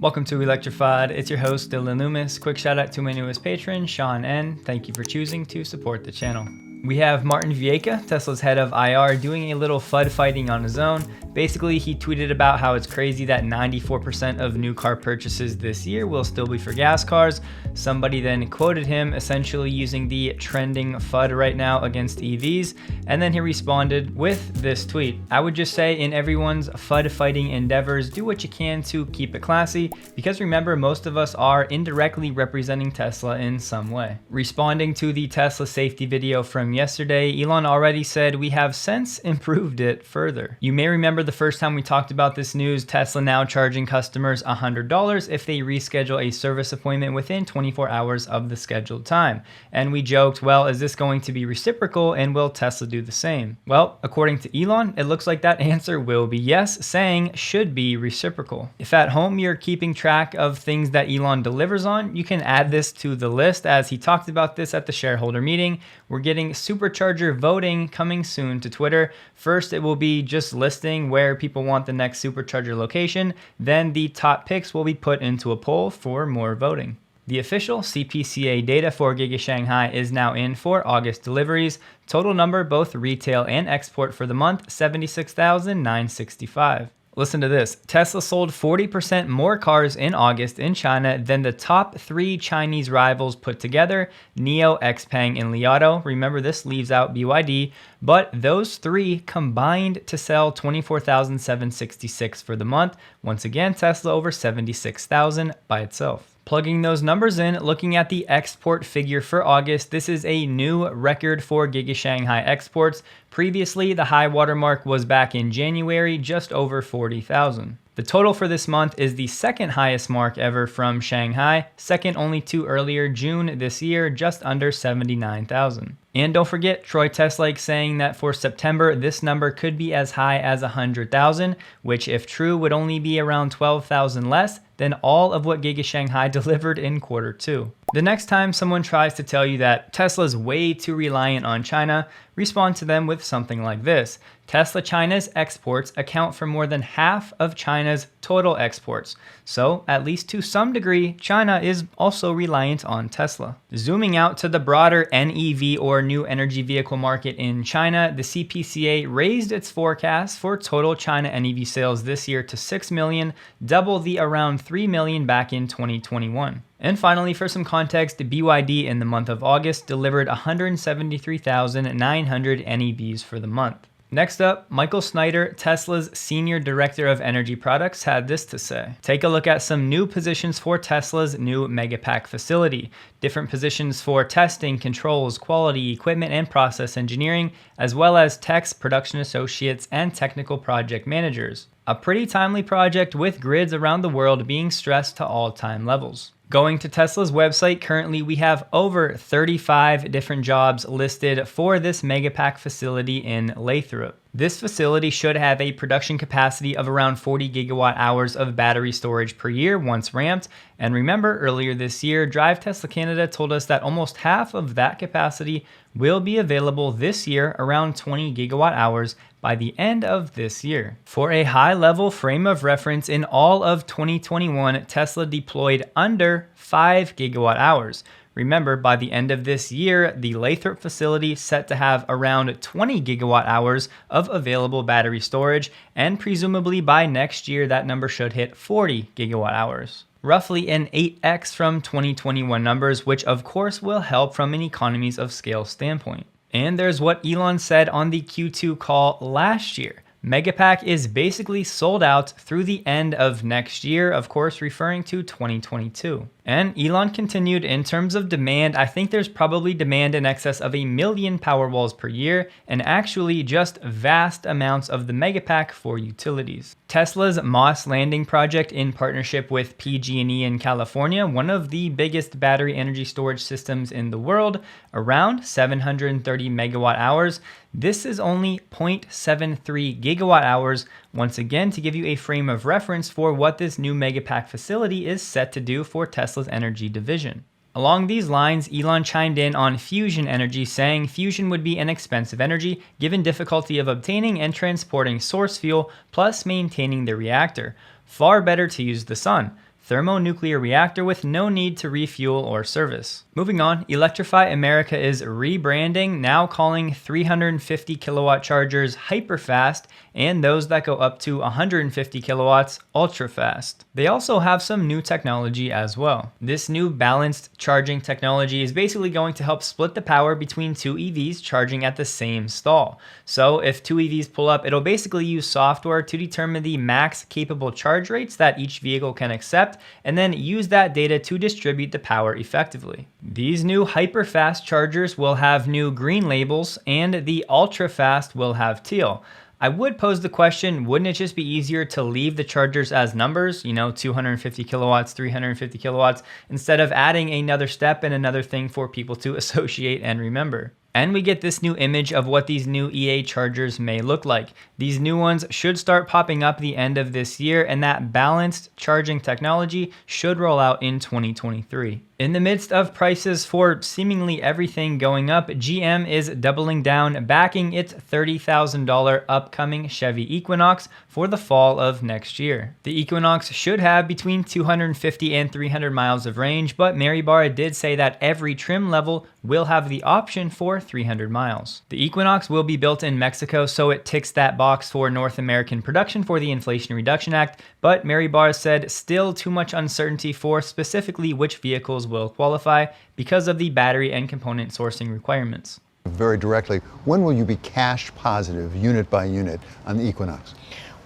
Welcome to Electrified. It's your host, Dylan Loomis. Quick shout out to my newest patron, Sean N. Thank you for choosing to support the channel. We have Martin Viecha, Tesla's head of IR, doing a little FUD fighting on his own. Basically, he tweeted about how it's crazy that 94% of new car purchases this year will still be for gas cars. Somebody then quoted him, essentially using the trending FUD right now against EVs, and then he responded with this tweet. I would just say in everyone's FUD fighting endeavors, do what you can to keep it classy, because remember, most of us are indirectly representing Tesla in some way. Responding to the Tesla safety video from yesterday, Elon already said we have since improved it further. You may remember the first time we talked about this news, Tesla now charging customers $100 if they reschedule a service appointment within 24 hours of the scheduled time. And we joked, well, is this going to be reciprocal and will Tesla do the same? Well, according to Elon, it looks like that answer will be yes, saying should be reciprocal. If at home you're keeping track of things that Elon delivers on, you can add this to the list as he talked about this at the shareholder meeting. We're getting Supercharger voting coming soon to Twitter. First, it will be just listing where people want the next Supercharger location. Then the top picks will be put into a poll for more voting. The official CPCA data for Giga Shanghai is now in for August deliveries. Total number, both retail and export for the month, 76,965. Listen to this. Tesla sold 40% more cars in August in China than the top 3 Chinese rivals put together, NIO, XPeng, and Li Auto. Remember, this leaves out BYD, but those 3 combined to sell 24,766 for the month. Once again, Tesla over 76,000 by itself. Plugging those numbers in, looking at the export figure for August, this is a new record for Giga Shanghai exports. Previously, the high watermark was back in January, just over 40,000. The total for this month is the second highest mark ever from Shanghai, second only to earlier June this year, just under 79,000. And don't forget, Troy Teslake saying that for September, this number could be as high as 100,000, which if true would only be around 12,000 less than all of what Giga Shanghai delivered in Q2. The next time someone tries to tell you that Tesla's way too reliant on China, respond to them with something like this. Tesla China's exports account for more than half of China's total exports. So, at least to some degree, China is also reliant on Tesla. Zooming out to the broader NEV or new energy vehicle market in China, the CPCA raised its forecast for total China NEV sales this year to 6 million, double the around 3 million back in 2021. And finally, for some context, BYD in the month of August delivered 173,900 NEVs for the month. Next up, Michael Snyder, Tesla's Senior Director of Energy Products, had this to say. Take a look at some new positions for Tesla's new Megapack facility. Different positions for testing, controls, quality, equipment, and process engineering, as well as techs, production associates, and technical project managers. A pretty timely project with grids around the world being stressed to all-time levels. Going to Tesla's website, currently we have over 35 different jobs listed for this Megapack facility in Lathrop. This facility should have a production capacity of around 40 gigawatt hours of battery storage per year once ramped. And remember, earlier this year, Drive Tesla Canada told us that almost half of that capacity will be available this year, around 20 gigawatt hours by the end of this year. For a high-level frame of reference, in all of 2021, Tesla deployed under 5 gigawatt hours. Remember, by the end of this year, the Lathrop facility set to have around 20 gigawatt hours of available battery storage, and presumably by next year, that number should hit 40 gigawatt hours. Roughly an 8x from 2021 numbers, which of course will help from an economies of scale standpoint. And there's what Elon said on the Q2 call last year. Megapack is basically sold out through the end of next year, of course referring to 2022. And Elon continued, in terms of demand, I think there's probably demand in excess of 1 million Powerwalls per year, and actually just vast amounts of the Megapack for utilities. Tesla's Moss Landing project, in partnership with PG&E in California, one of the biggest battery energy storage systems in the world, around 730 megawatt hours. This is only 0.73 gigawatt hours, once again to give you a frame of reference for what this new Megapack facility is set to do for Tesla's energy division. Along these lines, Elon chimed in on fusion energy, saying fusion would be an expensive energy given difficulty of obtaining and transporting source fuel plus maintaining the reactor. Far better to use the sun. thermonuclear reactor with no need to refuel or service. Moving on, Electrify America is rebranding, now calling 350 kilowatt chargers hyperfast and those that go up to 150 kilowatts ultra fast. They also have some new technology as well. This new balanced charging technology is basically going to help split the power between two EVs charging at the same stall. So if two EVs pull up, it'll basically use software to determine the max capable charge rates that each vehicle can accept, and then use that data to distribute the power effectively. These new hyper-fast chargers will have new green labels, and the ultra-fast will have teal. I would pose the question, wouldn't it just be easier to leave the chargers as numbers, 250 kilowatts, 350 kilowatts, instead of adding another step and another thing for people to associate and remember? And we get this new image of what these new EA chargers may look like. These new ones should start popping up the end of this year, and that balanced charging technology should roll out in 2023. In the midst of prices for seemingly everything going up, GM is doubling down, backing its $30,000 upcoming Chevy Equinox for the fall of next year. The Equinox should have between 250 and 300 miles of range, but Mary Barra did say that every trim level will have the option for 300 miles. The Equinox will be built in Mexico, so it ticks that box for North American production for the Inflation Reduction Act, but Mary Barra said still too much uncertainty for specifically which vehicles will qualify because of the battery and component sourcing requirements. Very directly, when will you be cash positive, unit by unit, on the Equinox?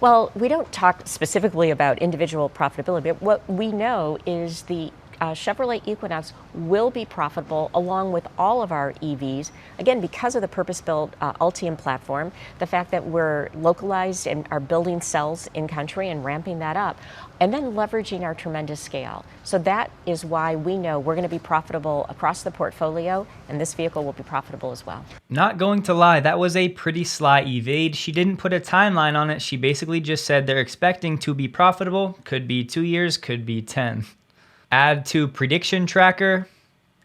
Well, we don't talk specifically about individual profitability, but what we know is the Chevrolet Equinox will be profitable along with all of our EVs, again, because of the purpose-built Ultium platform, the fact that we're localized and are building cells in country and ramping that up, and then leveraging our tremendous scale. So that is why we know we're going to be profitable across the portfolio, and this vehicle will be profitable as well. Not going to lie, that was a pretty sly evade. She didn't put a timeline on it. She basically just said they're expecting to be profitable. Could be 2 years, could be 10. Add to prediction tracker,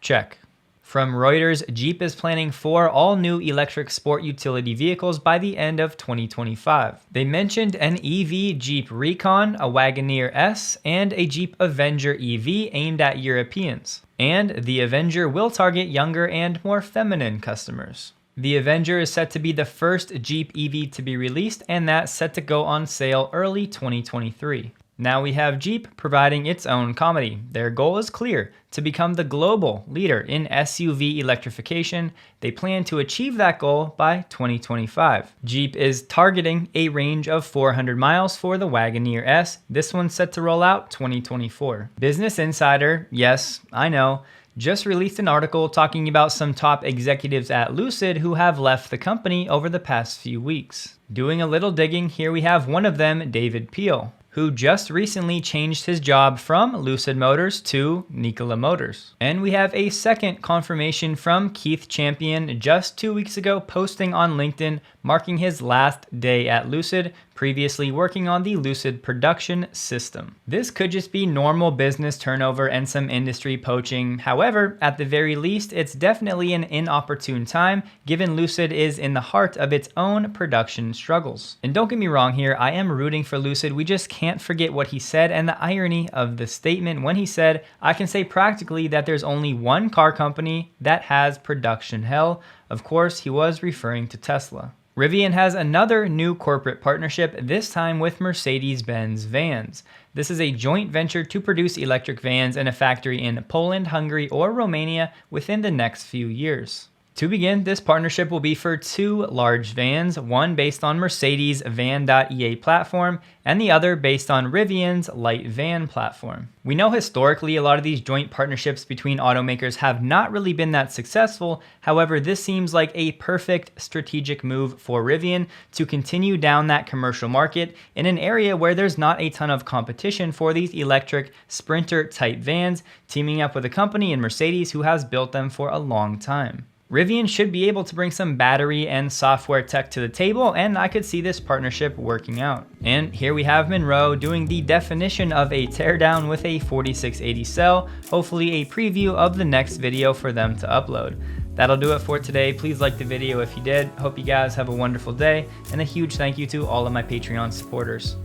check. From Reuters, Jeep is planning 4 all-new electric sport utility vehicles by the end of 2025. They mentioned an EV Jeep Recon, a Wagoneer S, and a Jeep Avenger EV aimed at Europeans. And the Avenger will target younger and more feminine customers. The Avenger is set to be the first Jeep EV to be released, and that's set to go on sale early 2023. Now we have Jeep providing its own comedy. Their goal is clear: to become the global leader in SUV electrification. They plan to achieve that goal by 2025. Jeep is targeting a range of 400 miles for the Wagoneer S. This one's set to roll out 2024. Business Insider, yes, I know, just released an article talking about some top executives at Lucid who have left the company over the past few weeks. Doing a little digging, here we have one of them, David Peel, who just recently changed his job from Lucid Motors to Nikola Motors. And we have a second confirmation from Keith Champion just 2 weeks ago, posting on LinkedIn, marking his last day at Lucid, previously working on the Lucid production system. This could just be normal business turnover and some industry poaching. However, at the very least, it's definitely an inopportune time, given Lucid is in the heart of its own production struggles. And don't get me wrong here, I am rooting for Lucid. We just can't forget what he said and the irony of the statement when he said, "I can say practically that there's only one car company that has production hell." Of course, he was referring to Tesla. Rivian has another new corporate partnership, this time with Mercedes-Benz Vans. This is a joint venture to produce electric vans in a factory in Poland, Hungary, or Romania within the next few years. To begin, this partnership will be for 2 large vans, one based on Mercedes' Van.ea platform and the other based on Rivian's light van platform. We know historically a lot of these joint partnerships between automakers have not really been that successful. However, this seems like a perfect strategic move for Rivian to continue down that commercial market in an area where there's not a ton of competition for these electric Sprinter type vans, teaming up with a company in Mercedes who has built them for a long time. Rivian should be able to bring some battery and software tech to the table, and I could see this partnership working out. And here we have Munro doing the definition of a teardown with a 4680 cell, hopefully a preview of the next video for them to upload. That'll do it for today. Please like the video if you did. Hope you guys have a wonderful day, and a huge thank you to all of my Patreon supporters.